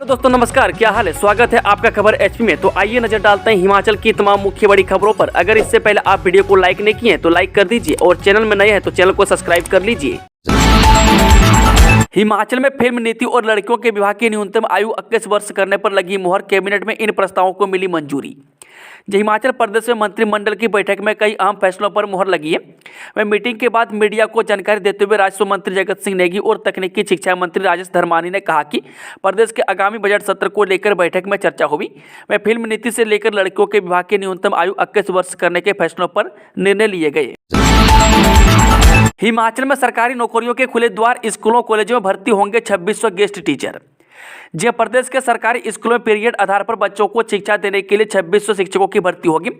तो दोस्तों नमस्कार, क्या हाल है। स्वागत है आपका खबर एचपी में। तो आइए नजर डालते हैं हिमाचल की तमाम मुख्य बड़ी खबरों पर। अगर इससे पहले आप वीडियो को लाइक नहीं किए हैं तो लाइक कर दीजिए और चैनल में नए हैं तो चैनल को सब्सक्राइब कर लीजिए। हिमाचल में फिल्म नीति और लड़कियों के विवाह की न्यूनतम आयु 21 वर्ष करने पर लगी मुहर। कैबिनेट में इन प्रस्तावों को मिली मंजूरी। हिमाचल प्रदेश में मंत्रिमंडल की बैठक में कई अहम फैसलों पर मुहर लगी है। वह मीटिंग के बाद मीडिया को जानकारी देते हुए राजस्व मंत्री जगत सिंह नेगी और तकनीकी शिक्षा मंत्री राजेश धर्मानी ने कहा कि प्रदेश के आगामी बजट सत्र को लेकर बैठक में चर्चा हुई। वह फिल्म नीति से लेकर लड़कियों के विवाह की न्यूनतम आयु 21 वर्ष करने के फैसलों पर निर्णय लिए गए। हिमाचल में सरकारी नौकरियों के खुले द्वार। स्कूलों कॉलेजों में भर्ती होंगे 2600 गेस्ट टीचर। जी प्रदेश के सरकारी स्कूलों में पीरियड आधार पर बच्चों को शिक्षा देने के लिए 2600 शिक्षकों की भर्ती होगी।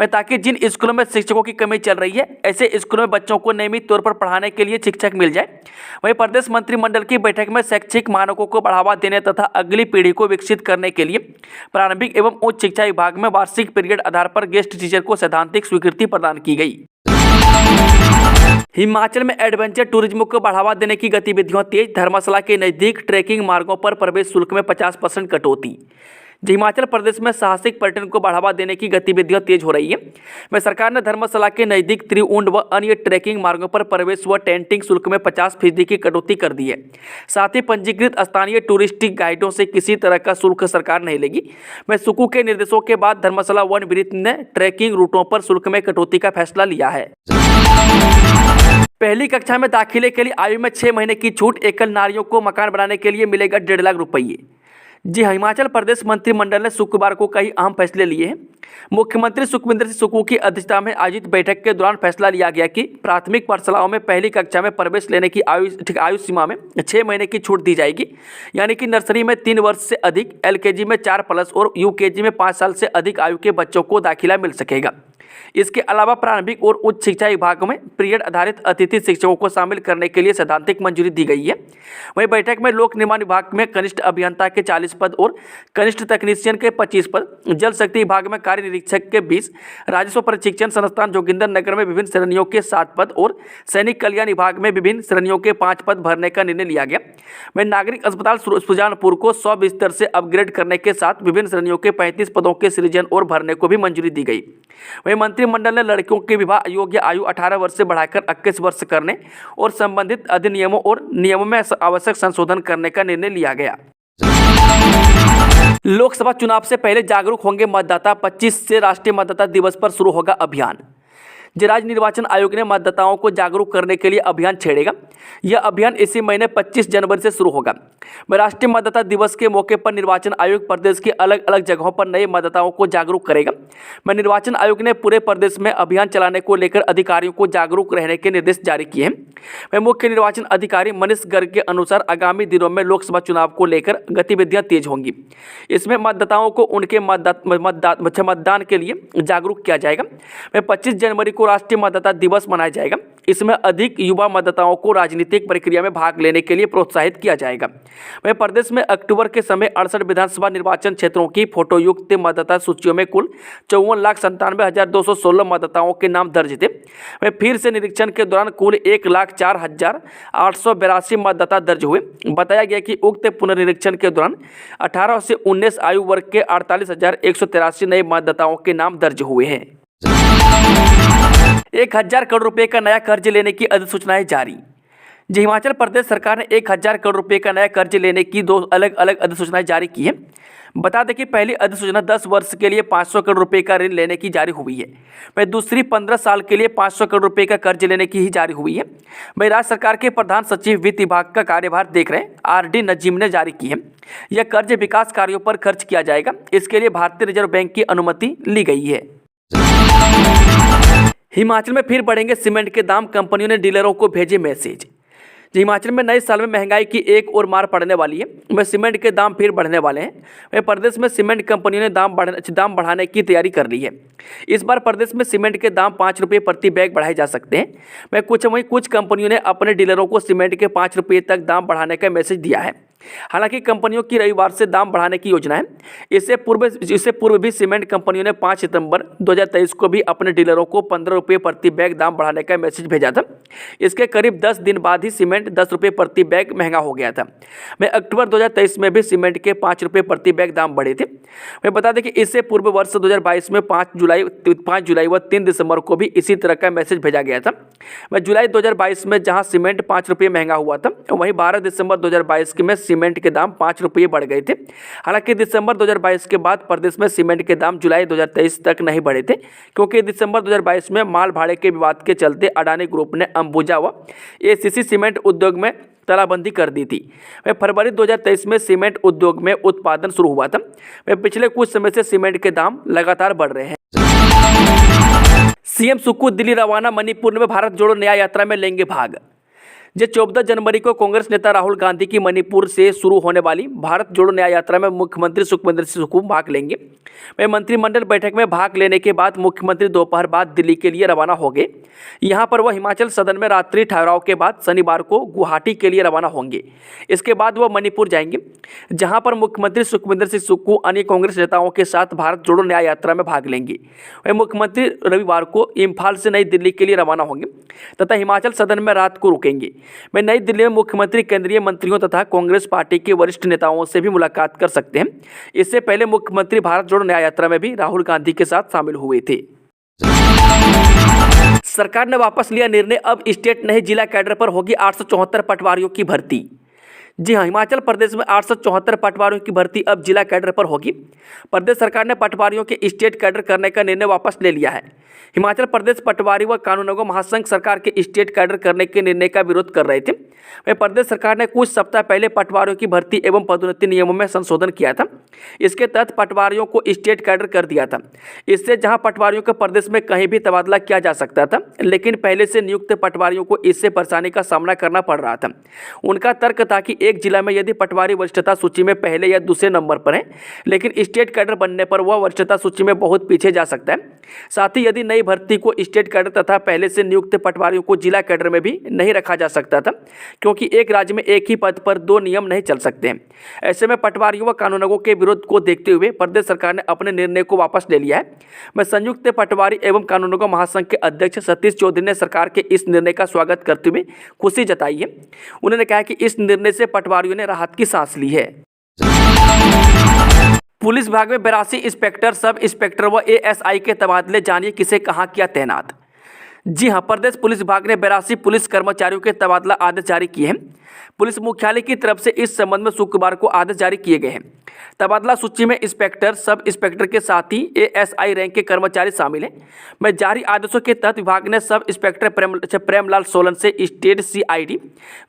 ताकि जिन स्कूलों में शिक्षकों की कमी चल रही है ऐसे स्कूलों में बच्चों को नियमित तौर पर पढ़ाने के लिए शिक्षक मिल जाए। वहीं प्रदेश मंत्रिमंडल की बैठक में शैक्षिक मानकों को बढ़ावा देने तथा अगली पीढ़ी को विकसित करने के लिए प्रारंभिक एवं उच्च शिक्षा विभाग में वार्षिक पीरियड आधार पर गेस्ट टीचर को सैद्धांतिक स्वीकृति प्रदान की गई। हिमाचल में एडवेंचर टूरिज्म को बढ़ावा देने की गतिविधियां तेज। धर्मशाला के नजदीक ट्रैकिंग मार्गों पर प्रवेश शुल्क में 50% कटौती। हिमाचल प्रदेश में साहसिक पर्यटन को बढ़ावा देने की गतिविधियां तेज हो रही है। सरकार ने धर्मशाला के नजदीक त्रिउंड व अन्य ट्रैकिंग मार्गों पर प्रवेश व टेंटिंग शुल्क में 50% की कटौती कर दी है। साथ ही पंजीकृत स्थानीय टूरिस्टिक गाइडों से किसी तरह का शुल्क सरकार नहीं लेगी। सुकू के निर्देशों के बाद धर्मशाला वन वृत्त ने ट्रैकिंग रूटों पर शुल्क में कटौती का फैसला लिया है। पहली कक्षा में दाखिले के लिए आयु में 6 महीने की छूट। एकल नारियों को मकान बनाने के लिए मिलेगा 1.5 लाख रुपये। जी हिमाचल प्रदेश मंत्रिमंडल ने शुक्रवार को कई अहम फैसले लिए हैं। मुख्यमंत्री सुखविंदर सिंह सुक्खू की अध्यक्षता में आयोजित बैठक के दौरान फैसला लिया गया कि प्राथमिक पाठशालाओं में पहली कक्षा में प्रवेश लेने की आयु सीमा में 6 महीने की छूट दी जाएगी। यानी कि नर्सरी में 3 वर्ष से अधिक, एलकेजी में 4+ और यूकेजी में 5 साल से अधिक आयु के बच्चों को दाखिला मिल सकेगा। इसके अलावा प्रारंभिक और उच्च शिक्षा विभाग में पीरियड आधारित अतिथि शिक्षकों को शामिल करने के लिए सैद्धांतिक मंजूरी दी गई है। वहीं बैठक में लोक निर्माण विभाग में कनिष्ठ अभियंता के 40 पद और कनिष्ठ तकनीशियन के 25 पद, जल शक्ति विभाग में कार्य निरीक्षक के 20, राजस्व प्रशिक्षण संस्थान जोगिंदरनगर में विभिन्न श्रेणियों के 7 पद और सैनिक कल्याण विभाग में विभिन्न श्रेणियों के 5 पद भरने का निर्णय लिया गया। वहीं नागरिक अस्पताल सुजानपुर को 100 बिस्तर से अपग्रेड करने के साथ विभिन्न श्रेणियों के 35 पदों के सृजन और भरने को भी मंजूरी दी गई। वहीं मंत्रिमंडल ने लड़कियों के विवाह योग्य आयु 18 वर्ष से बढ़ाकर 21 वर्ष करने और संबंधित अधिनियमों और नियमों में आवश्यक संशोधन करने का निर्णय लिया गया। लोकसभा चुनाव से पहले जागरूक होंगे मतदाता। 25 से राष्ट्रीय मतदाता दिवस पर शुरू होगा अभियान। राज्य निर्वाचन आयोग ने मतदाताओं को जागरूक करने के लिए अभियान छेड़ेगा। यह अभियान इसी महीने 25 जनवरी से शुरू होगा। राष्ट्रीय मतदाता दिवस के मौके पर निर्वाचन आयोग प्रदेश के अलग अलग जगहों पर नए मतदाताओं को जागरूक करेगा। निर्वाचन आयोग ने पूरे प्रदेश में अभियान चलाने को लेकर अधिकारियों को जागरूक रहने के निर्देश जारी किए हैं। मुख्य निर्वाचन अधिकारी मनीष गर्ग के अनुसार आगामी दिनों में लोकसभा चुनाव को लेकर गतिविधियां तेज होंगी। इसमें मतदाताओं को उनके मतदान के लिए जागरूक किया जाएगा। 25 जनवरी को राष्ट्रीय मतदाता दिवस मनाया जाएगा। इसमें अधिक युवा मतदाताओं को राजनीतिक प्रक्रिया में भाग लेने के लिए प्रोत्साहित किया जाएगा। प्रदेश में अक्टूबर के समय 68 विधानसभा निर्वाचन क्षेत्रों की फोटोयुक्त मतदाता सूचियों में कुल 54,97,216 मतदाताओं के नाम दर्ज थे। फिर से निरीक्षण के दौरान कुल 1,04,882 मतदाता दर्ज हुए। बताया गया कि उक्त पुनर्निरीक्षण के दौरान 18 से 19 आयु वर्ग के 48,183 नए मतदाताओं के नाम दर्ज हुए हैं। 1,000 करोड़ रुपए का नया कर्ज लेने की अधिसूचनाएं जारी। हिमाचल प्रदेश सरकार ने 1,000 करोड़ रुपए का नया कर्ज लेने की 2 अलग अलग अधिसूचनाएं जारी की है। बता दें कि पहली अधिसूचना 10 वर्ष के लिए 500 करोड़ रुपए का ऋण लेने की जारी हुई है। दूसरी 15 साल के लिए 500 करोड़ रुपए का कर्ज लेने की ही जारी हुई है। राज्य सरकार के प्रधान सचिव वित्त विभाग का कार्यभार देख रहे RD नजीम ने जारी की है। यह कर्ज विकास कार्यों पर खर्च किया जाएगा। इसके लिए भारतीय रिजर्व बैंक की अनुमति ली गई है। हिमाचल में फिर बढ़ेंगे सीमेंट के दाम। कंपनियों ने डीलरों को भेजे मैसेज। हिमाचल में नए साल में महंगाई की एक और मार पड़ने वाली है। सीमेंट के दाम फिर बढ़ने वाले हैं। प्रदेश में सीमेंट कंपनियों ने दाम बढ़ाने की तैयारी कर ली है। इस बार प्रदेश में सीमेंट के दाम 5 रुपये प्रति बैग बढ़ाए जा सकते हैं। कुछ कंपनियों ने अपने डीलरों को सीमेंट के 5 रुपये तक दाम बढ़ाने का मैसेज दिया है। हालांकि कंपनियों की रविवार से दाम बढ़ाने की योजना है। इससे पूर्व भी सीमेंट कंपनियों ने 5 सितंबर 2023 को भी अपने डीलरों को 15 रुपये प्रति बैग दाम बढ़ाने का मैसेज भेजा था। इसके करीब 10 दिन बाद ही सीमेंट 10 रुपये प्रति बैग महंगा हो गया था। मैं अक्टूबर 2023 में भी सीमेंट के 5 रुपये प्रति बैग दाम बढ़े थे। मैं बता दें कि इससे पूर्व वर्ष 2022 में 5 जुलाई व 3 दिसंबर को भी इसी तरह का मैसेज भेजा गया था। मैं जुलाई 2022 में जहां सीमेंट 5 रुपये महंगा हुआ था, वहीं 12 दिसंबर 2022 में सीमेंट के दाम 5 रुपये बढ़ गए थे। हालांकि दिसंबर 2022 के बाद प्रदेश में सीमेंट के दाम जुलाई 2023 तक नहीं बढ़े थे, क्योंकि दिसंबर 2022 में माल भाड़े के विवाद के चलते अडानी ग्रुप ने अंबुजा व एसीसी सीमेंट उद्योग में तालाबंदी कर दी थी। वह फरवरी 2023 में सीमेंट उद्योग में उत्पादन शुरू हुआ था। वह पिछले कुछ समय से सीमेंट के दाम लगातार बढ़ रहे हैं। सीएम सुक्खू दिल्ली रवाना, मणिपुर में भारत जोड़ो न्याय यात्रा में लेंगे भाग। 14 जनवरी को कांग्रेस नेता राहुल गांधी की मणिपुर से शुरू होने वाली भारत जोड़ो न्याय यात्रा में मुख्यमंत्री सुखविंदर सिंह सुक्खू भाग लेंगे। वे मंत्रिमंडल बैठक में भाग लेने के बाद मुख्यमंत्री दोपहर बाद दिल्ली के लिए रवाना हो गए। यहां पर वह हिमाचल सदन में रात्रि ठहराव के बाद शनिवार को गुवाहाटी के लिए रवाना होंगे। इसके बाद वह मणिपुर जाएंगे, जहां पर मुख्यमंत्री सुखविंदर सिंह सुक्खू अन्य कांग्रेस नेताओं के साथ भारत जोड़ो न्याय यात्रा में भाग लेंगे। वह मुख्यमंत्री रविवार को इम्फाल से नई दिल्ली के लिए रवाना होंगे तथा हिमाचल सदन में रात को रुकेंगे। मैं नई दिल्ली में मुख्यमंत्री, केंद्रीय मंत्रियों तथा कांग्रेस पार्टी के वरिष्ठ नेताओं से भी मुलाकात कर सकते हैं। इससे पहले मुख्यमंत्री भारत जोड़ो न्याय यात्रा में भी राहुल गांधी के साथ शामिल हुए थे। सरकार ने वापस लिया निर्णय, अब स्टेट नहीं जिला कैडर पर होगी 874 पटवारियों की भर्ती। जी हाँ, हिमाचल प्रदेश में 874 पटवारियों की भर्ती अब जिला कैडर पर होगी। प्रदेश सरकार ने पटवारियों के स्टेट कैडर करने का निर्णय वापस ले लिया है। हिमाचल प्रदेश पटवारी व कानूनगो महासंघ सरकार के स्टेट कैडर करने के निर्णय का विरोध कर रहे थे। वह प्रदेश सरकार ने कुछ सप्ताह पहले पटवारियों की भर्ती एवं पदोन्नति नियमों में संशोधन किया था। इसके तहत पटवारियों को स्टेट कैडर कर दिया था। इससे जहां पटवारियों को प्रदेश में कहीं भी तबादला किया जा सकता था, लेकिन पहले से नियुक्त पटवारियों को इससे परेशानी का सामना करना पड़ रहा था। उनका तर्क था कि एक जिला में यदि पटवारी वरिष्ठता सूची में पहले या दूसरे नंबर पर है, लेकिन स्टेट कैडर बनने पर वह वरिष्ठता सूची में बहुत पीछे जा सकता है। साथ ही यदि नई भर्ती को स्टेट कैडर तथा पहले से नियुक्त पटवारियों को जिला कैडर में भी नहीं रखा जा सकता था, क्योंकि एक राज्य में एक ही पद पर 2 नियम नहीं चल सकते हैं। ऐसे में पटवारियों व कानूनगों के विरोध को देखते हुए प्रदेश सरकार ने अपने निर्णय को वापस ले लिया है। मैं संयुक्त पटवारी एवं कानूनगो महासंघ के अध्यक्ष सतीश चौधरी ने सरकार के इस निर्णय का स्वागत करते हुए खुशी जताई है। उन्होंने कहा कि इस निर्णय से पटवारियों ने राहत की सांस ली है। पुलिस विभाग में 82 इंस्पेक्टर, सब इंस्पेक्टर व एएसआई के तबादले, जानिए किसे कहाँ किया तैनात। जी हां, प्रदेश पुलिस विभाग ने 82 पुलिस कर्मचारियों के तबादला आदेश जारी किए हैं। पुलिस मुख्यालय की तरफ से इस संबंध में शुक्रवार को आदेश जारी किए गए हैं। तबादला सूची में इंस्पेक्टर, सब इंस्पेक्टर के साथ ही एएसआई रैंक के कर्मचारी शामिल हैं। में जारी आदेशों के तहत विभाग ने सब इंस्पेक्टर प्रेमलाल सोलन से स्टेट सीआईडी,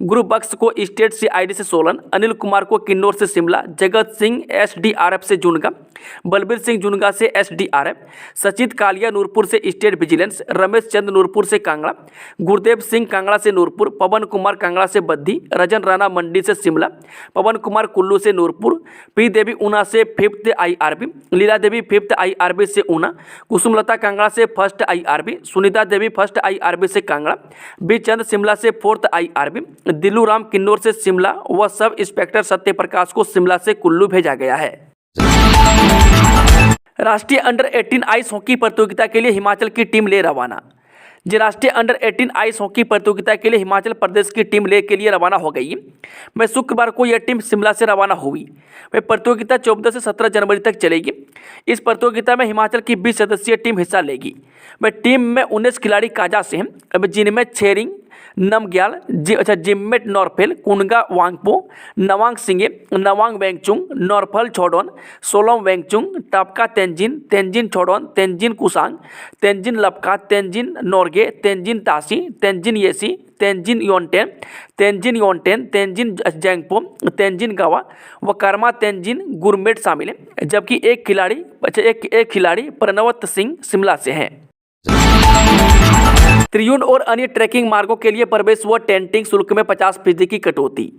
गुरु बख्श को स्टेट सीआईडी से सोलन, अनिल कुमार को किन्नौर से शिमला, जगत सिंह एसडीआरएफ से जुनगा, बलबीर सिंह जुनगा से एसडीआरएफ, सचित कालिया नूरपुर से स्टेट विजिलेंस, रमेश चंद नूरपुर से कांगड़ा, गुरदेव सिंह कांगड़ा से नूरपुर, पवन कुमार कांगड़ा से बद्दी, रजन राणा मंडी से शिमला, पवन कुमार कुल्लू से नूरपुर, पी देवी ऊना से 5th IRB, Leela Devi 5th IRB से ऊना, कुसुमलता कांगड़ा से 1st IRB, Sunita Devi 1st IRB से कांगड़ा, बी चंद शिमला से 4th आईआरबी, दिल्लू राम किन्नौर से शिमला व सब इंस्पेक्टर सत्य प्रकाश को शिमला से कुल्लू भेजा गया है। राष्ट्रीय अंडर 18 आइस हॉकी प्रतियोगिता के लिए हिमाचल की टीम ले रवाना। जी, राष्ट्रीय अंडर 18 आइस हॉकी प्रतियोगिता के लिए हिमाचल प्रदेश की टीम ले के लिए रवाना हो गई है। मैं शुक्रवार को यह टीम शिमला से रवाना हुई। वह प्रतियोगिता 14 से 17 जनवरी तक चलेगी। इस प्रतियोगिता में हिमाचल की 20 सदस्यीय टीम हिस्सा लेगी। वह टीम में 19 खिलाड़ी काजा से हैं, जिनमें छेरिंग नमग्याल, जिम्मेट नॉरफेल, कुनगा वांगपो, नवांग सिंगे, नवांग वेंगचुंग, नॉरफल छोडोन, सोलोम वेंगचुंग, टपका तेंजिन, तेंजिन छोडोन, तेंजिन कुसांग, तेंजिन लपका, तेंजिन नोरगे, तेंजिन तासी, तेंजिन येसी, तेंजिन योंटेन, तेंजिन जैंगपो, तेंजिन गवा व कर्मा तेंजिन गुरमेट शामिल हैं, जबकि एक खिलाड़ी प्रणवत सिंह शिमला से हैं। त्रियुण और अन्य ट्रैकिंग मार्गों के लिए प्रवेश व टेंटिंग शुल्क में 50% की कटौती।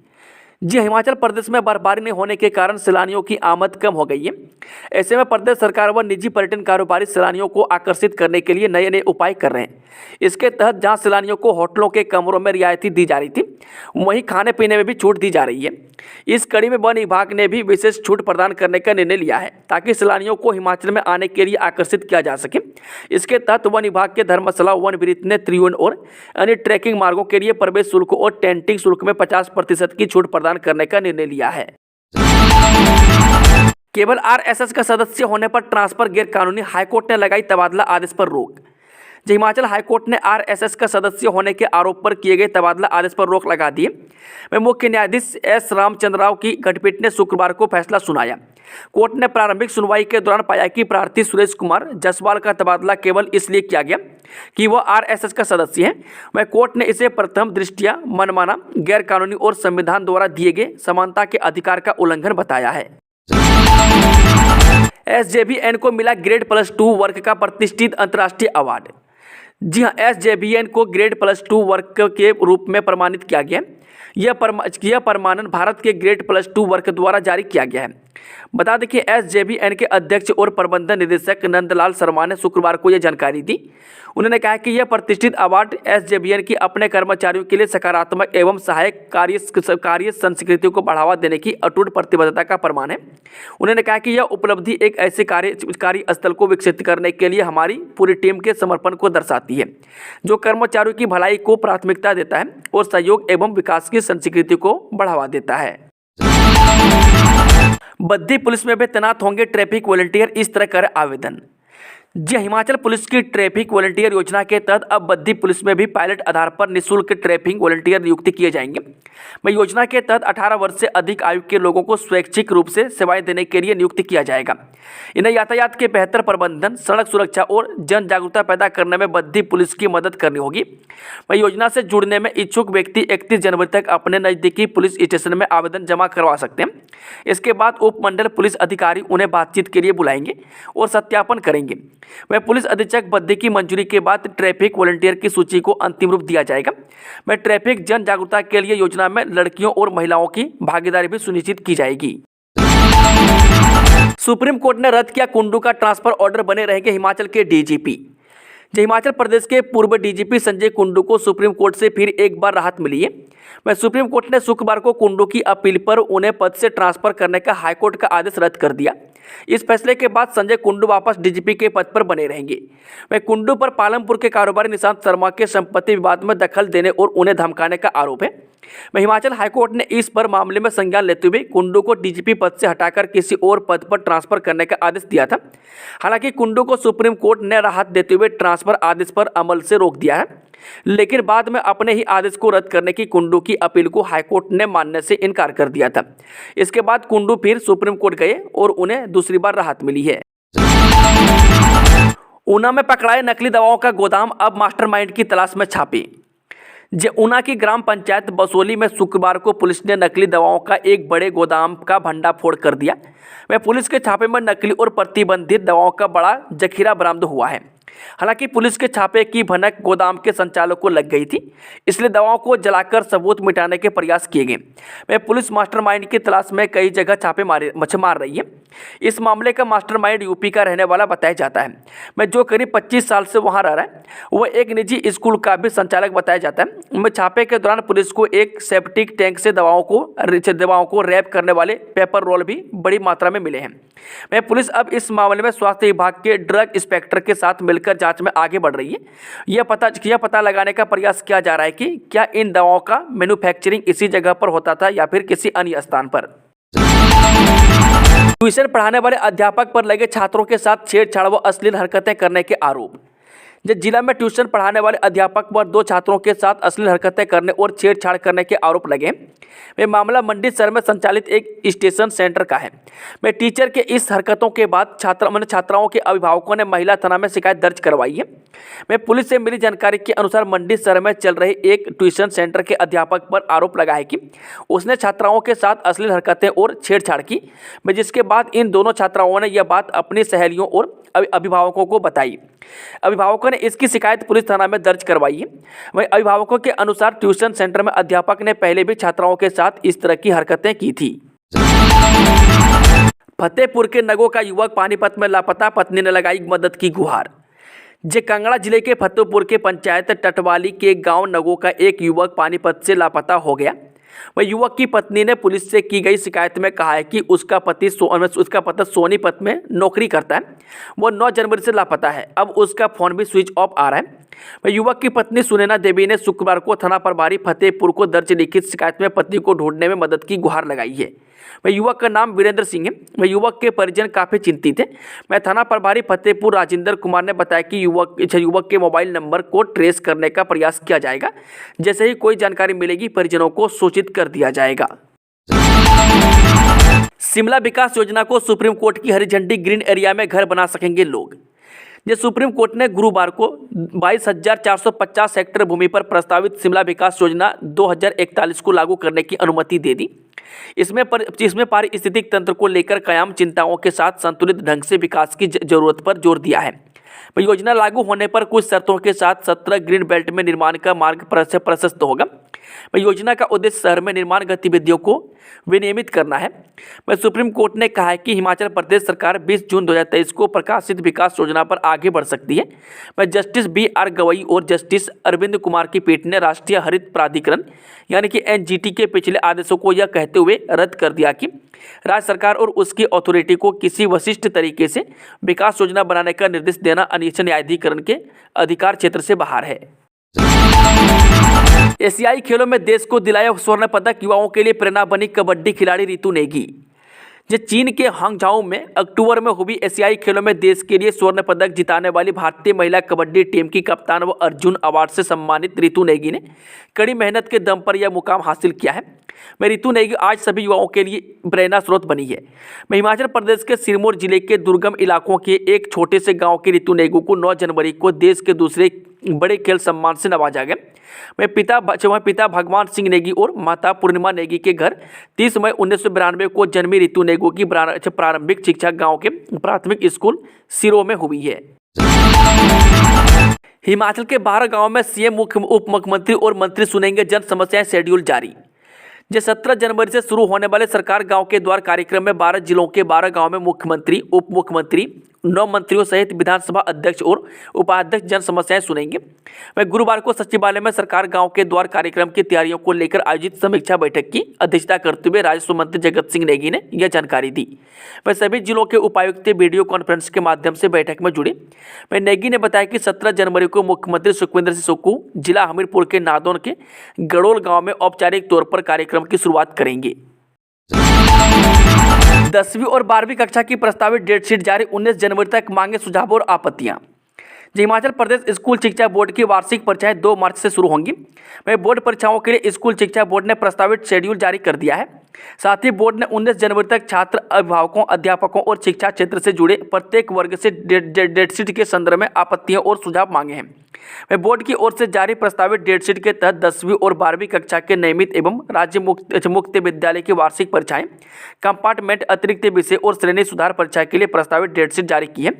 जी, हिमाचल प्रदेश में बर्फबारी नहीं होने के कारण सैलानियों की आमद कम हो गई है। ऐसे में प्रदेश सरकार व निजी पर्यटन कारोबारी सैलानियों को आकर्षित करने के लिए नए नए उपाय कर रहे हैं। इसके तहत जहां सैलानियों को होटलों के कमरों में रियायती दी जा रही थी, वहीं खाने पीने में भी छूट दी जा रही है। इस कड़ी में वन विभाग ने भी विशेष छूट प्रदान करने का निर्णय लिया है ताकि सैलानियों को हिमाचल में आने के लिए आकर्षित किया जा सके। इसके तहत वन विभाग के धर्मशाला वन वृत्त ने त्रिवेणी और अन्य ट्रैकिंग मार्गों के लिए प्रवेश शुल्क और टेंटिंग शुल्क में 50% की छूट प्रदान करने का निर्णय लिया है। केवल आरएसएस का सदस्य होने पर ट्रांसफर गैर कानूनी, हाईकोर्ट ने लगाई तबादला आदेश पर रोक। हिमाचल हाईकोर्ट ने आरएसएस का सदस्य होने के आरोप पर किए गए तबादला आदेश पर रोक लगा दी है। मुख्य न्यायाधीश एस रामचंद्र राव की खंडपीठ ने शुक्रवार को फैसला सुनाया। कोर्ट ने प्रारंभिक सुनवाई के दौरान पाया कि प्रार्थी सुरेश कुमार जसवाल का तबादला केवल इसलिए किया गया कि वह आरएसएस का सदस्य है। वह कोर्ट ने इसे प्रथम दृष्टया मनमाना, गैर कानूनी और संविधान द्वारा दिए गए समानता के अधिकार का उल्लंघन बताया है। एसजेवीएन को मिला ग्रेड +2 वर्ग का प्रतिष्ठित अंतर्राष्ट्रीय अवार्ड। जी हां, एसजेवीएन को ग्रेड +2 वर्ग के रूप में प्रमाणित किया गया। यह प्रमाणन भारत के ग्रेड +2 वर्ग द्वारा जारी किया गया है। बता दें कि एसजेवीएन के अध्यक्ष और प्रबंधन निदेशक नंदलाल शर्मा ने शुक्रवार को यह जानकारी दी। उन्होंने कहा कि यह प्रतिष्ठित अवार्ड एसजेवीएन की अपने कर्मचारियों के लिए सकारात्मक एवं सहायक कार्य संस्कृति को बढ़ावा देने की अटूट प्रतिबद्धता का प्रमाण है। उन्होंने कहा कि यह उपलब्धि एक ऐसे कार्यस्थल को विकसित करने के लिए हमारी पूरी टीम के समर्पण को दर्शाती है, जो कर्मचारियों की भलाई को प्राथमिकता देता है और सहयोग एवं विकास की संस्कृति को बढ़ावा देता है। बद्दी पुलिस में भी तैनात होंगे ट्रैफिक वॉलंटियर, इस तरह कर आवेदन। जी, हिमाचल पुलिस की ट्रैफिक वॉलंटियर योजना के तहत अब बद्दी पुलिस में भी पायलट आधार पर निःशुल्क ट्रैफिक वॉलंटियर नियुक्त किए जाएंगे। योजना के तहत 18 वर्ष से अधिक आयु के लोगों को स्वैच्छिक रूप से सेवाएं देने के लिए नियुक्त किया जाएगा। इन्हें यातायात के बेहतर प्रबंधन, सड़क सुरक्षा और जन जागरूकता पैदा करने में बद्दी पुलिस की मदद करनी होगी। योजना से जुड़ने में इच्छुक व्यक्ति 31 जनवरी तक अपने नज़दीकी पुलिस स्टेशन में आवेदन जमा करवा सकते हैं। इसके बाद उपमंडल पुलिस अधिकारी उन्हें बातचीत के लिए बुलाएंगे और सत्यापन करेंगे। वह पुलिस अधीक्षक बद्दी की मंजूरी के बाद ट्रैफिक वॉलंटियर की सूची को अंतिम रूप दिया जाएगा। ट्रैफिक जन जागरूकता के लिए योजना में लड़कियों और महिलाओं की भागीदारी भी सुनिश्चित की जाएगी। सुप्रीम कोर्ट ने रद्द किया कुंडू का ट्रांसफर ऑर्डर, बने रहेंगे हिमाचल के डीजीपी। हिमाचल प्रदेश के पूर्व डीजीपी संजय कुंडू को सुप्रीम कोर्ट से फिर एक बार राहत मिली है। सुप्रीम कोर्ट ने शुक्रवार को कुंडू की अपील पर उन्हें पद से ट्रांसफर करने का हाईकोर्ट का आदेश रद्द कर दिया। इस फैसले के बाद संजय कुंडू वापस डीजीपी के पद पर बने रहेंगे। कुंडू पर पालमपुर के कारोबारी निशांत शर्मा के संपत्ति विवाद में दखल देने और उन्हें धमकाने का आरोप है। हिमाचल हाईकोर्ट ने इस पर मामले में संज्ञान लेते हुए कुंडू को डीजीपी पद से हटाकर किसी और पद पर ट्रांसफर करने का आदेश दिया था। हालांकि कुंडू को सुप्रीम कोर्ट ने राहत देते हुए ट्रांसफर आदेश पर अमल से रोक दिया है, लेकिन बाद में अपने ही आदेश को रद्द करने की कुंडू की अपील को हाईकोर्ट ने मानने से इनकार कर दिया था। इसके बाद कुंडू फिर सुप्रीम कोर्ट गए और उन्हें दूसरी बार राहत मिली है। ऊना में पकड़ाए नकली दवाओं का गोदाम, अब मास्टरमाइंड की तलाश में छापे। ऊना की ग्राम पंचायत बसोली में शुक्रवार को पुलिस ने नकली दवाओं का एक बड़े गोदाम का भंडाफोड़ कर दिया। पुलिस के छापे में नकली और प्रतिबंधित दवाओं का बड़ा जखीरा बरामद हुआ है। हालांकि पुलिस के छापे की भनक गोदाम के संचालक को लग गई थी, इसलिए दवाओं को जलाकर सबूत मिटाने के प्रयास किए गए। पुलिस मास्टरमाइंड की तलाश में कई जगह छापे मार रही है। इस मामले का मास्टरमाइंड यूपी का रहने वाला बताया जाता है। जो करीब 25 साल से वहां रह रहा है, वह एक निजी स्कूल का भी संचालक बताया जाता है। छापे के दौरान पुलिस को एक सेप्टिक टैंक से दवाओं को रैप करने वाले पेपर रोल भी बड़ी मात्रा में मिले हैं। पुलिस अब इस मामले में स्वास्थ्य विभाग के ड्रग इंस्पेक्टर के साथ मिलकर जांच में आगे बढ़ रही है। यह पता लगाने का प्रयास किया जा रहा है कि क्या इन दवाओं का मैन्युफैक्चरिंग इसी जगह पर होता था या फिर किसी अन्य स्थान पर। ट्यूशन पढ़ाने वाले अध्यापक पर लगे छात्रों के साथ छेड़छाड़ व अश्लील हरकतें करने के आरोप। जिला में ट्यूशन पढ़ाने वाले अध्यापक पर 2 छात्रों के साथ अश्लील हरकतें करने और छेड़छाड़ करने के आरोप लगे। मामला मंडी शहर में संचालित एक स्टेशन सेंटर का है। टीचर के इस हरकतों के बाद छात्राओं के अभिभावकों ने महिला थाना में शिकायत दर्ज करवाई है। पुलिस से मिली जानकारी के अनुसार मंडी शहर में चल रहे एक ट्यूशन सेंटर के अध्यापक पर आरोप लगा है कि उसने छात्राओं के साथ अश्लील हरकतें और छेड़छाड़ की, जिसके बाद इन दोनों छात्राओं ने यह बात अपनी सहेलियों और अभिभावकों को बताई। अभिभावकों ने इसकी शिकायत पुलिस थाना में दर्ज करवाई है। वहीं अभिभावकों के अनुसार ट्यूशन सेंटर में अध्यापक ने पहले भी छात्राओं के साथ इस तरह की हरकतें की थी। फतेहपुर के नगो का युवक पानीपत में लापता, पत्नी ने लगाई मदद की गुहार। कांगड़ा जिले के फतेहपुर के पंचायत टटवाली के गांव नगो का एक युवक पानीपत से लापता हो गया। वह युवक की पत्नी ने पुलिस से की गई शिकायत में कहा है कि उसका पति सोनीपत में नौकरी करता है। वो 9 जनवरी से लापता है। अब उसका फोन भी स्विच ऑफ आ रहा है। वह युवक की पत्नी सुनैना देवी ने शुक्रवार को थाना प्रभारी फतेहपुर को दर्ज लिखित शिकायत में पति को ढूंढने में मदद की गुहार लगाई है। वह युवक का नाम वीरेंद्र सिंह है। वह युवक के परिजन काफ़ी चिंतित हैं। मैं थाना प्रभारी फतेहपुर राजेंद्र कुमार ने बताया कि युवक के मोबाइल नंबर को ट्रेस करने का प्रयास किया जाएगा। जैसे ही कोई जानकारी मिलेगी परिजनों को सूचित कर दिया जाएगा। शिमला विकास योजना को सुप्रीम कोर्ट की हरी झंडी, ग्रीन एरिया में घर बना सकेंगे लोग। सुप्रीम कोर्ट ने गुरुवार को 22,450 हेक्टेयर भूमि पर प्रस्तावित शिमला विकास योजना 2041 को लागू करने की अनुमति दे दी। इसमें पारिस्थितिक तंत्र को लेकर कायम चिंताओं के साथ संतुलित ढंग से विकास की जरूरत पर जोर दिया है। योजना लागू होने पर कुछ शर्तों के साथ 17 ग्रीन बेल्ट में निर्माण का मार्ग प्रशस्त होगा। योजना का उद्देश्य शहर में निर्माण गतिविधियों को विनियमित करना है। सुप्रीम कोर्ट ने कहा है कि हिमाचल प्रदेश सरकार 20 जून 2023 को प्रकाशित विकास योजना पर आगे बढ़ सकती है। जस्टिस BR गवई और जस्टिस अरविंद कुमार की पीठ ने राष्ट्रीय हरित प्राधिकरण यानी कि NGT के पिछले आदेशों को यह कहते हुए रद्द कर दिया कि राज्य सरकार और उसकी अथॉरिटी को किसी विशिष्ट तरीके से विकास योजना बनाने का निर्देश देना न्यायाधिकरण के अधिकार क्षेत्र से बाहर है। एशियाई खेलों में देश को दिलाया स्वर्ण पदक, युवाओं के लिए प्रेरणा बनी कबड्डी खिलाड़ी रितु नेगी। चीन के हांगझाओ में अक्टूबर में हुई एशियाई खेलों में देश के लिए स्वर्ण पदक जिताने वाली भारतीय महिला कबड्डी टीम की कप्तान व अर्जुन अवार्ड से सम्मानित रितु नेगी ने कड़ी मेहनत के दम पर यह मुकाम हासिल किया है। रितु नेगी आज सभी युवाओं के लिए प्रेरणा स्रोत बनी है। हिमाचल प्रदेश के सिरमौर जिले के दुर्गम इलाकों के एक छोटे से गांव की रितु नेगी को 9 जनवरी को देश के दूसरे बड़े खेल सम्मान से नवाजा गया। पिता भगवान सिंह नेगी और माता पूर्णिमा नेगी के घर 30 मई 1992 को जन्मी रितु नेगी की प्रारंभिक शिक्षा गांव के प्राथमिक स्कूल सिरो में हुई है। हिमाचल के 12 गांवों में CM, उप मुख्यमंत्री और मंत्री सुनेंगे जन समस्याएं, शेड्यूल जारी। 17 जनवरी से शुरू होने वाले सरकार गांव के द्वार कार्यक्रम में 12 जिलों के 12 गांव में मुख्यमंत्री, उप मुख्यमंत्री, 9 मंत्रियों सहित विधानसभा अध्यक्ष और उपाध्यक्ष जन समस्याएं सुनेंगे। गुरुवार को सचिवालय में सरकार गांव के द्वार कार्यक्रम की तैयारियों को लेकर आयोजित समीक्षा बैठक की अध्यक्षता करते हुए राजस्व मंत्री जगत सिंह नेगी ने यह जानकारी दी। सभी जिलों के उपायुक्त वीडियो कॉन्फ्रेंस के माध्यम से बैठक में जुड़े। नेगी ने बताया कि 17 जनवरी को मुख्यमंत्री सुखविंदर सिंह सुक्खू जिला हमीरपुर के नादौन के गड़ोल गाँव में औपचारिक तौर पर कार्यक्रम की शुरुआत करेंगे। 10वीं और 12वीं कक्षा की प्रस्तावित डेट शीट जारी, 19 जनवरी तक मांगे सुझाव और आपत्तियां। हिमाचल प्रदेश स्कूल शिक्षा बोर्ड की वार्षिक परीक्षाएं 2 मार्च से शुरू होंगी। बोर्ड परीक्षाओं के लिए स्कूल शिक्षा बोर्ड ने प्रस्तावित शेड्यूल जारी कर दिया है। साथ ही बोर्ड ने 19 जनवरी तक छात्र, अभिभावकों, अध्यापकों और शिक्षा क्षेत्र से जुड़े प्रत्येक वर्ग से डेट शीट के संदर्भ में आपत्तियां और सुझाव मांगे हैं। बोर्ड की ओर से जारी प्रस्तावित डेट शीट के तहत 10वीं और 12वीं कक्षा के नियमित एवं राज्य मुक्त विद्यालय की वार्षिक परीक्षाएं, कंपार्टमेंट, अतिरिक्त विषय और श्रेणी सुधार परीक्षा के लिए प्रस्तावित डेट शीट जारी की है।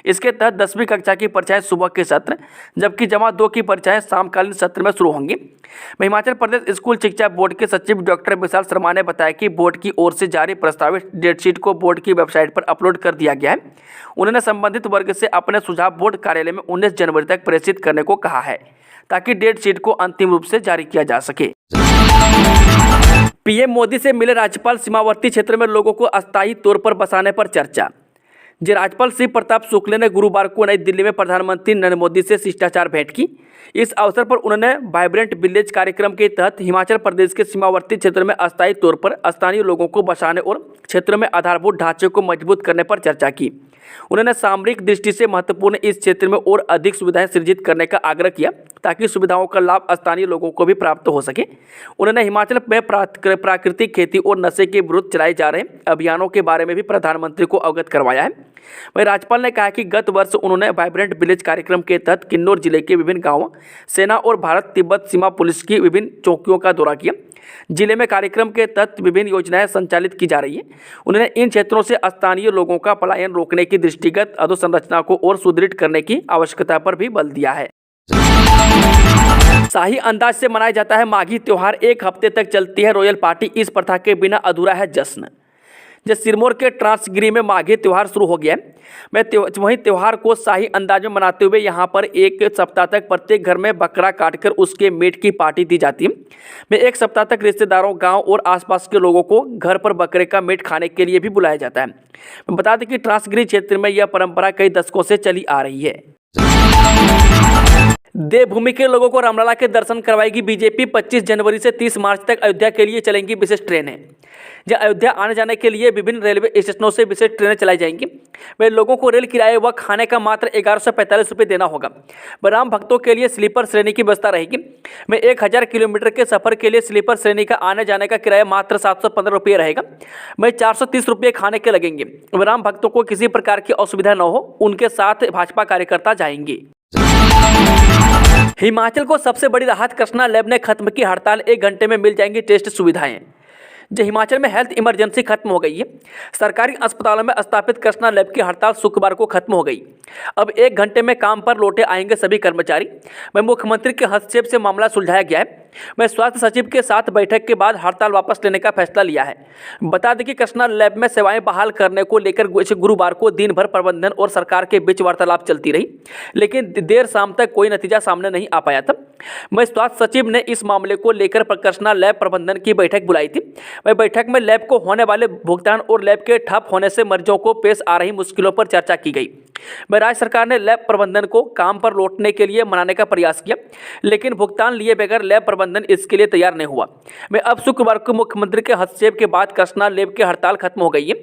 इसके तहत 10वीं कक्षा की परीक्षाएं सुबह के सत्र, जबकि जमा 2 की परीक्षाएं शामकालीन सत्र में शुरू होंगी। हिमाचल प्रदेश स्कूल शिक्षा बोर्ड के सचिव डॉक्टर विशाल शर्मा ने बताया कि बोर्ड की ओर से जारी प्रस्तावित डेट शीट को बोर्ड की वेबसाइट पर अपलोड कर दिया गया है। उन्होंने संबंधित वर्ग से अपने सुझाव बोर्ड कार्यालय में 19 जनवरी तक प्रेषित करने को कहा है ताकि डेट शीट को अंतिम रूप से जारी किया जा सके। पीएम मोदी से मिले राज्यपाल, सीमावर्ती क्षेत्र में लोगों को अस्थायी तौर पर बसाने पर चर्चा। राज्यपाल श्री प्रताप शुक्ल ने गुरुवार को नई दिल्ली में प्रधानमंत्री नरेंद्र मोदी से शिष्टाचार भेंट की। इस अवसर पर उन्होंने वाइब्रेंट विलेज कार्यक्रम के तहत हिमाचल प्रदेश के सीमावर्ती क्षेत्र में अस्थायी तौर पर स्थानीय लोगों को बसाने और क्षेत्रों में आधारभूत ढांचे को मजबूत करने पर चर्चा की। उन्होंने सामरिक दृष्टि से महत्वपूर्ण इस क्षेत्र में और अधिक सुविधाएं सृजित करने का आग्रह किया ताकि सुविधाओं का लाभ स्थानीय लोगों को भी प्राप्त हो सके। उन्होंने हिमाचल में प्राकृतिक खेती और नशे के विरुद्ध चलाए जा रहे अभियानों के बारे में भी प्रधानमंत्री को अवगत करवाया है। वहीं राज्यपाल ने कहा कि गत वर्ष उन्होंने वाइब्रेंट विलेज कार्यक्रम के तहत किन्नौर जिले के विभिन्न गांवों, सेना और भारत तिब्बत सीमा पुलिस की विभिन्न चौकियों का दौरा किया। जिले में कार्यक्रम के तहत विभिन्न योजनाएं संचालित की जा रही है। उन्होंने इन क्षेत्रों से स्थानीय लोगों का पलायन रोकने की दृष्टिगत अधोसंरचना को और सुदृढ़ करने की आवश्यकता पर भी बल दिया है। शाही अंदाज से मनाया जाता है माघी त्योहार, 1 हफ्ते तक चलती है रॉयल पार्टी, इस प्रथा के बिना अधूरा है जश्न। जैसे सिरमौर के ट्रांसगिरी में माघी त्यौहार शुरू हो गया है। वहीं त्यौहार को शाही अंदाज में मनाते हुए यहाँ पर एक सप्ताह तक प्रत्येक घर में बकरा काटकर उसके मीट की पार्टी दी जाती है। मैं एक सप्ताह तक रिश्तेदारों, गांव और आसपास के लोगों को घर पर बकरे का मीट खाने के लिए भी बुलाया जाता है। बता दें कि ट्रांसगिरी क्षेत्र में यह परंपरा कई दशकों से चली आ रही है। देवभूमि के लोगों को रामलला के दर्शन करवाएगी बीजेपी। 25 जनवरी से 30 मार्च तक अयोध्या के लिए चलेंगी विशेष ट्रेनें। जहाँ अयोध्या आने जाने के लिए विभिन्न रेलवे स्टेशनों से विशेष ट्रेनें चलाई जाएंगी। वे लोगों को रेल किराए व खाने का मात्र 1145 रुपये देना होगा। राम भक्तों के लिए स्लीपर श्रेणी की व्यवस्था रहेगी। में 1000 किलोमीटर के सफर के लिए स्लीपर श्रेणी का आने जाने का किराया मात्र 715 रुपये रहेगा। में 430 रुपये खाने के लगेंगे। राम भक्तों को किसी प्रकार की असुविधा न हो, उनके साथ भाजपा कार्यकर्ता जाएंगे। हिमाचल को सबसे बड़ी राहत, कृष्णा लैब ने खत्म की हड़ताल। 1 घंटे में मिल जाएंगी टेस्ट सुविधाएं। जो हिमाचल में हेल्थ इमरजेंसी खत्म हो गई है। सरकारी अस्पतालों में स्थापित कृष्णा लैब की हड़ताल शुक्रवार को खत्म हो गई। अब 1 घंटे में काम पर लौटे आएंगे सभी कर्मचारी। वह मुख्यमंत्री के हस्तक्षेप से मामला सुलझाया गया है। वह स्वास्थ्य सचिव के साथ बैठक के बाद हड़ताल वापस लेने का फैसला लिया है। बता दें कि कृष्णा लैब में सेवाएं बहाल करने को लेकर गुरुवार को दिन भर प्रबंधन और सरकार के बीच वार्तालाप चलती रही, लेकिन देर शाम तक कोई नतीजा सामने नहीं आ पाया था। वह स्वास्थ्य सचिव ने इस मामले को लेकर कृष्णा लैब प्रबंधन की बैठक बुलाई थी। वह बैठक में लैब को होने वाले भुगतान और लैब के ठप होने से मरीजों को पेश आ रही मुश्किलों पर चर्चा की गई। वह राज्य सरकार ने लैब प्रबंधन को काम पर लौटने के लिए मनाने का प्रयास किया, लेकिन भुगतान लिए बगैर लैब प्रबंधन इसके लिए तैयार नहीं हुआ। मैं अब शुक्रवार को मुख्यमंत्री के हस्तक्षेप के बाद कृष्णा लैब की हड़ताल खत्म हो गई है।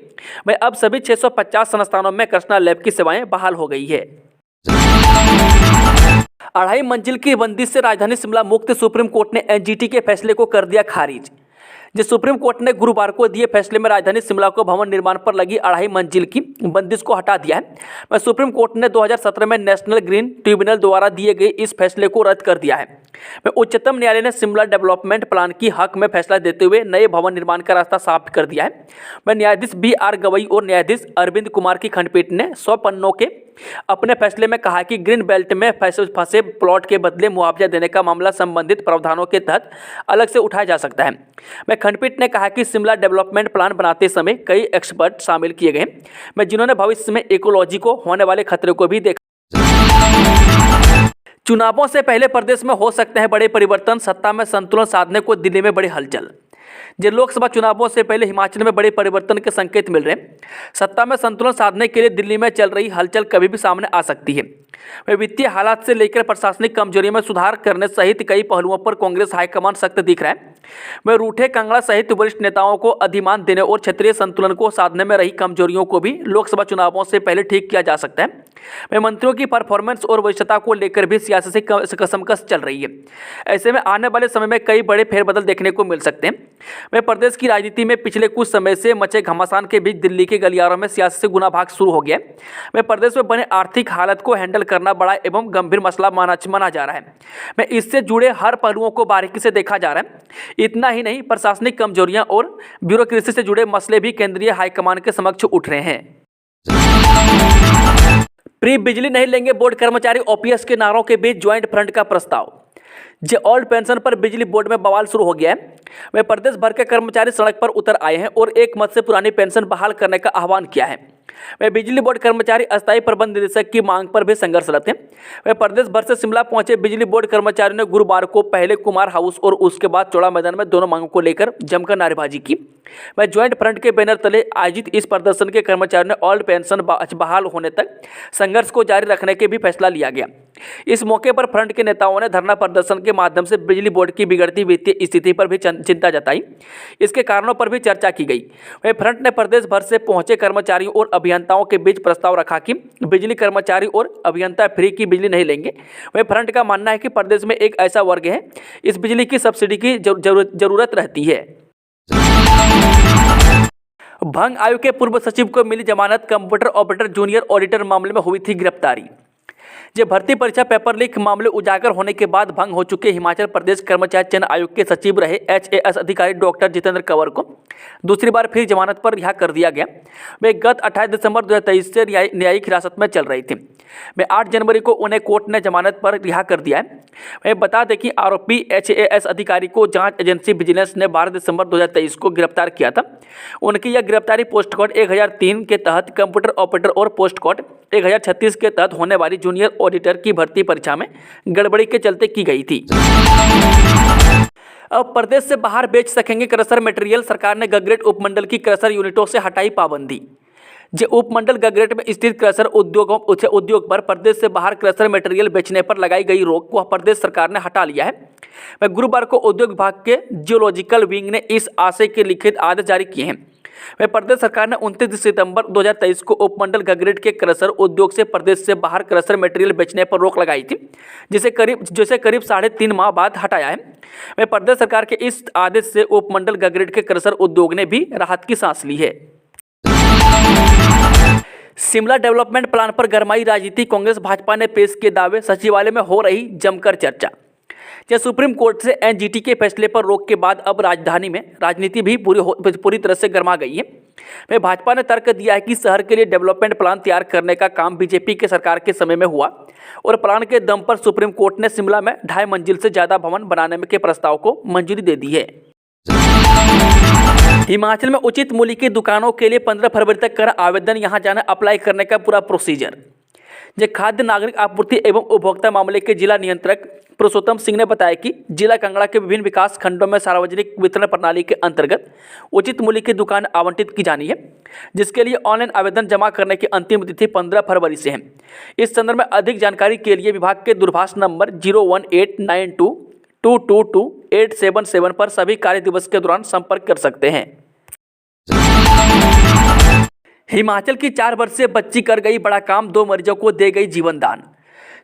मैं अब सभी 650 संस्थानों में कृष्णा लैब की सेवाएं बहाल हो गई है। 2.5 मंजिल की बंदिश से राजधानी शिमला मुक्त, सुप्रीम कोर्ट ने एनजीटी के फैसले को कर दिया खारिज। जिस सुप्रीम कोर्ट ने गुरुवार को दिए फैसले में राजधानी शिमला को भवन निर्माण पर लगी 2.5 मंजिल की बंदिश को हटा दिया है। सुप्रीम कोर्ट ने 2017 में नेशनल ग्रीन ट्रिब्यूनल द्वारा दिए गए इस फैसले को रद्द कर दिया है। उच्चतम न्यायालय ने शिमला डेवलपमेंट प्लान की हक में फैसला देते हुए नए भवन निर्माण का रास्ता साफ कर दिया है। न्यायाधीश BR गवई और न्यायाधीश अरविंद कुमार की खंडपीठ ने 100 पन्नों के अपने फैसले में कहा कि ग्रीन बेल्ट में फंसे प्लॉट के बदले मुआवजा देने का मामला संबंधित प्रावधानों के तहत अलग से उठाया जा सकता है। खंडपीठ ने कहा कि शिमला डेवलपमेंट प्लान बनाते समय कई एक्सपर्ट शामिल किए गए, जिन्होंने भविष्य में इकोलॉजी को होने वाले खतरे को भी देखा। चुनावों से पहले प्रदेश में हो सकते हैं बड़े परिवर्तन, सत्ता में संतुलन साधने को दिल्ली में बड़ी हलचल। जो लोकसभा चुनावों से पहले हिमाचल में बड़े परिवर्तन के संकेत मिल रहे हैं। सत्ता में संतुलन साधने के लिए दिल्ली में चल रही हलचल कभी भी सामने आ सकती है। वह वित्तीय हालात से लेकर प्रशासनिक कमजोरी में सुधार करने सहित कई पहलुओं पर कांग्रेस हाईकमान सख्त दिख रहा है। वह रूठे कांगड़ा सहित वरिष्ठ नेताओं को अधिमान देने और क्षेत्रीय संतुलन को साधने में रही कमजोरियों को भी लोकसभा चुनावों से पहले ठीक किया जा सकता है। वह मंत्रियों की परफॉर्मेंस और वरिष्ठता को लेकर भी सियासत से कसमकस चल रही है। ऐसे में आने वाले समय में कई बड़े फेरबदल देखने को मिल सकते हैं। वह प्रदेश की राजनीति में पिछले कुछ समय से मचे घमासान के बीच दिल्ली के गलियारों में सियासत से गुना भाग शुरू हो गया है। वह प्रदेश में बने आर्थिक हालत को हैंडल करना बड़ा एवं गंभीर मसला माना जा रहा है। मैं इससे जुड़े हर पहलुओं को बारीकी से देखा जा रहा है। इतना ही नहीं, प्रशासनिक कमजोरियां और ब्यूरोक्रेसी से जुड़े मसले भी केंद्रीय हाईकमान के समक्ष उठ रहे हैं। प्री बिजली नहीं लेंगे बोर्ड कर्मचारी, OPS के नारों के बीच ज्वाइंट फ्रंट का प्रस्ताव। जो ओल्ड पेंशन पर बिजली बोर्ड में बवाल शुरू हो गया है। वह प्रदेश भर के कर्मचारी सड़क पर उतर आए हैं और एक मत से पुरानी पेंशन बहाल करने का आह्वान किया है। वह बिजली बोर्ड कर्मचारी अस्थायी प्रबंध निदेशक की मांग पर भी संघर्षरत हैं। वह प्रदेश भर से शिमला पहुंचे बिजली बोर्ड कर्मचारियों ने गुरुवार को पहले कुमार हाउस और उसके बाद चौड़ा मैदान में दोनों मांगों को लेकर जमकर नारेबाजी की। वह ज्वाइंट फ्रंट के बैनर तले आयोजित इस प्रदर्शन के कर्मचारियों ने ओल्ड पेंशन बहाल होने तक संघर्ष को जारी रखने के भी फैसला लिया गया। इस मौके पर फ्रंट के नेताओं ने धरना प्रदर्शन के माध्यम से बिजली बोर्ड की बिगड़ती वित्तीय स्थिति पर भी चिंता जताई। इसके कारणों पर भी चर्चा की गई। वह फ्रंट ने प्रदेश भर से पहुंचे कर्मचारियों और अभियंताओं के बीच प्रस्ताव रखा कि बिजली कर्मचारी और अभियंता फ्री की बिजली नहीं लेंगे। वह फ्रंट का मानना है कि प्रदेश में एक ऐसा वर्ग है इस बिजली की सब्सिडी की जरूरत रहती है। भंग आयोग के पूर्व सचिव को मिली जमानत, कंप्यूटर ऑपरेटर जूनियर ऑडिटर मामले में हुई थी गिरफ्तारी। जो भर्ती परीक्षा पेपर लीक मामले उजागर होने के बाद भंग हो चुके हिमाचल प्रदेश कर्मचारी चयन आयोग के सचिव रहे HAS अधिकारी डॉक्टर जितेंद्र कंवर को दूसरी बार फिर जमानत पर रिहा कर दिया गया। वे गत 28 दिसंबर 2023 से न्यायिक हिरासत में चल रही थी। वे 8 जनवरी को उन्हें कोर्ट ने जमानत पर रिहा कर दिया है। वह बता दें कि आरोपी HAS अधिकारी को जांच एजेंसी विजिलेंस ने 12 दिसंबर 2023 को गिरफ्तार किया था। उनकी यह गिरफ्तारी पोस्ट कोड 1003 के तहत कंप्यूटर ऑपरेटर और पोस्ट कोड 1036 के तहत होने वाली जूनियर ऑडिटर की भर्ती परीक्षा में गड़बड़ी के चलते की गई थी। अब प्रदेश से बाहर बेच सकेंगे क्रशर मटेरियल। सरकार ने गगरेट उपमंडल की क्रशर यूनिटों से हटाई पाबंदी। जो उपमंडल गगरेट में स्थित क्रशर उद्योग पर प्रदेश से बाहर क्रशर मटेरियल बेचने पर लगाई गई रोक को प्रदेश सरकार ने हटा लिया है। वह गुरुवार को उद्योग विभाग के जियोलॉजिकल विंग ने इस आशय के लिखित आदेश जारी किए हैं। वह प्रदेश सरकार ने 29 सितंबर 2023 को उपमंडल गगरेट के क्रशर उद्योग से प्रदेश से बाहर क्रशर मटेरियल बेचने पर रोक लगाई थी, जिसे करीब 3.5 माह बाद हटाया है। वह प्रदेश सरकार के इस आदेश से उपमंडल गगरेट के क्रशर उद्योग ने भी राहत की सांस ली है। शिमला डेवलपमेंट प्लान पर गरमाई राजनीति। कांग्रेस भाजपा ने पेश किए दावे। सचिवालय में हो रही जमकर चर्चा। जब सुप्रीम कोर्ट से NGT के फैसले पर रोक के बाद अब राजधानी में राजनीति भी पूरी तरह से गर्मा गई है। वह भाजपा ने तर्क दिया है कि शहर के लिए डेवलपमेंट प्लान तैयार करने का काम बीजेपी के सरकार के समय में हुआ और प्लान के दम पर सुप्रीम कोर्ट ने शिमला में 2.5 मंजिल से ज़्यादा भवन बनाने के प्रस्ताव को मंजूरी दे दी है। हिमाचल में उचित मूल्य की दुकानों के लिए 15 फरवरी तक कर आवेदन। यहां जाना अप्लाई करने का पूरा प्रोसीजर। जो खाद्य नागरिक आपूर्ति एवं उपभोक्ता मामले के जिला नियंत्रक पुरुषोत्तम सिंह ने बताया कि जिला कांगड़ा के विभिन्न विकास खंडों में सार्वजनिक वितरण प्रणाली के अंतर्गत उचित मूल्य की दुकान आवंटित की जानी है, जिसके लिए ऑनलाइन आवेदन जमा करने की अंतिम तिथि 15 फरवरी से है। इस संदर्भ में अधिक जानकारी के लिए विभाग के दूरभाष नंबर 01892222877 पर सभी कार्य दिवस के दौरान संपर्क कर सकते हैं। हिमाचल की 4 वर्षीय बच्ची कर गई बड़ा काम। 2 मरीजों को दे गई जीवन दान।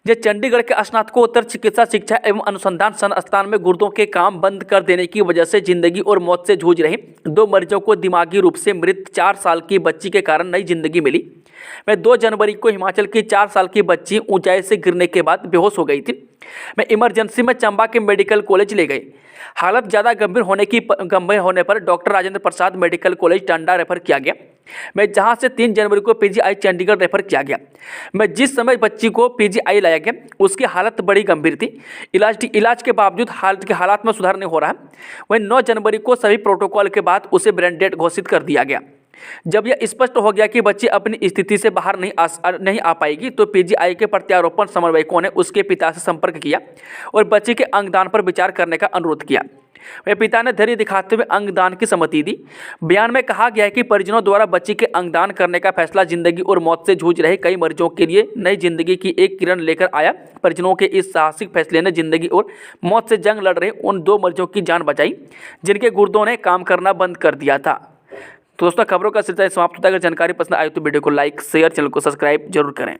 जो चंडीगढ़ के स्नातकोत्तर चिकित्सा शिक्षा एवं अनुसंधान संस्थान में गुर्दों के काम बंद कर देने की वजह से जिंदगी और मौत से जूझ रहे 2 मरीजों को दिमागी रूप से मृत 4 साल की बच्ची के कारण नई जिंदगी मिली। मैं 2 जनवरी को हिमाचल की 4 साल की बच्ची ऊंचाई से गिरने के बाद बेहोश हो गई थी। मैं इमरजेंसी में चंबा के मेडिकल कॉलेज ले गई। हालत ज़्यादा गंभीर होने पर doctor Rajendra Prasad medical college Tanda refer किया गया। मैं जहां से 3 जनवरी को PGI चंडीगढ़ रेफर किया गया। मैं जिस समय बच्ची को PGI लाया गया उसकी हालत बड़ी गंभीर थी। इलाज के बावजूद हालात में सुधार नहीं हो रहा। वहीं 9 जनवरी को सभी प्रोटोकॉल के बाद उसे ब्रेन डेड घोषित कर दिया गया। जब यह स्पष्ट हो गया कि बच्ची अपनी स्थिति से बाहर नहीं आ पाएगी तो PGI के प्रत्यारोपण समन्वयकों ने उसके पिता से संपर्क किया और बच्ची के अंगदान पर विचार करने का अनुरोध किया। वह पिता ने धैर्य दिखाते हुए अंगदान की सहमति दी। बयान में कहा गया है कि परिजनों द्वारा बच्ची के अंगदान करने का फैसला जिंदगी और मौत से जूझ रहे कई मरीजों के लिए नई जिंदगी की एक किरण लेकर आया। परिजनों के इस साहसिक फैसले ने जिंदगी और मौत से जंग लड़ रहे उन 2 मरीजों की जान बचाई जिनके गुर्दों ने काम करना बंद कर दिया था। तो दोस्तों, खबरों का सिलसिला समाप्त होता है। अगर जानकारी पसंद आए तो वीडियो को लाइक शेयर चैनल को सब्सक्राइब जरूर करें।